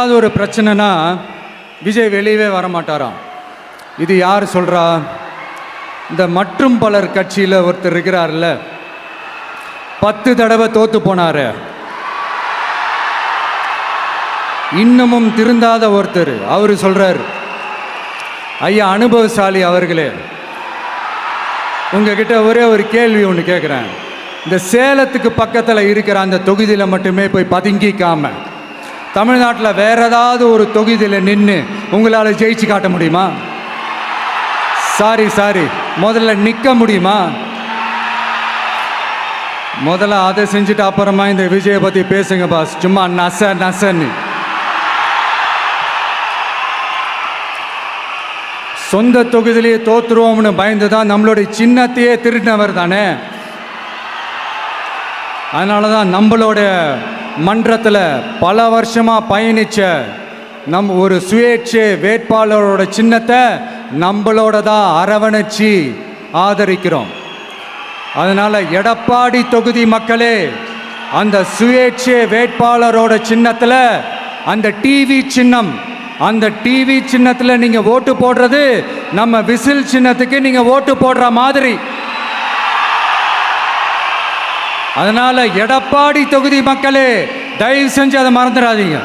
அது ஒரு பிரச்சனைனா விஜய் வெளியவே வரமாட்டாராம். இது யார் சொல்கிறா? இந்த மற்றும் பலர் கட்சியில் ஒருத்தர் இருக்கிறார்ல, 10 தடவை தோத்து போனார், இன்னமும் திருந்தாத ஒருத்தர். அவர் சொல்கிறார், ஐயா அனுபவசாலி அவர்களே, உங்ககிட்ட ஒரே ஒரு கேள்வி ஒன்று கேட்குறேன். இந்த சேலத்துக்கு பக்கத்தில் இருக்கிற அந்த தொகுதியில் மட்டுமே போய் பதுங்கிக்காம தமிழ்நாட்டில் வேற ஏதாவது ஒரு தொகுதியில் நின்று உங்களால் ஜெயிச்சு காட்ட முடியுமா? சாரி முதல்ல நிற்க முடியுமா? முதல்ல அதை செஞ்சுட்டு அப்புறமா இந்த விஜயை பற்றி பேசுங்க பாஸ். சும்மா நசன்னு சொந்த தொகுதியிலேயே தோற்றுருவோம்னு பயந்து தான் நம்மளுடைய சின்னத்தையே திருடினவர் தானே. அதனால தான் நம்மளோட மன்றத்தில் பல வருஷமாக பயணித்த ஒரு சுயேட்சை வேட்பாளரோட சின்னத்தை நம்மளோட தான் அரவணைச்சி ஆதரிக்கிறோம். அதனால் எடப்பாடி தொகுதி மக்களே, அந்த சுயேட்சை வேட்பாளரோட சின்னத்தில் அந்த டிவி சின்னம், அந்த டிவி சின்னத்தில் நீங்கள் ஓட்டு போடுறது நம்ம விசில் சின்னத்துக்கு நீங்கள் ஓட்டு போடுற மாதிரி. அதனால் எடப்பாடி தொகுதி மக்களே, தயவு செஞ்சு அதை மறந்துடாதீங்க.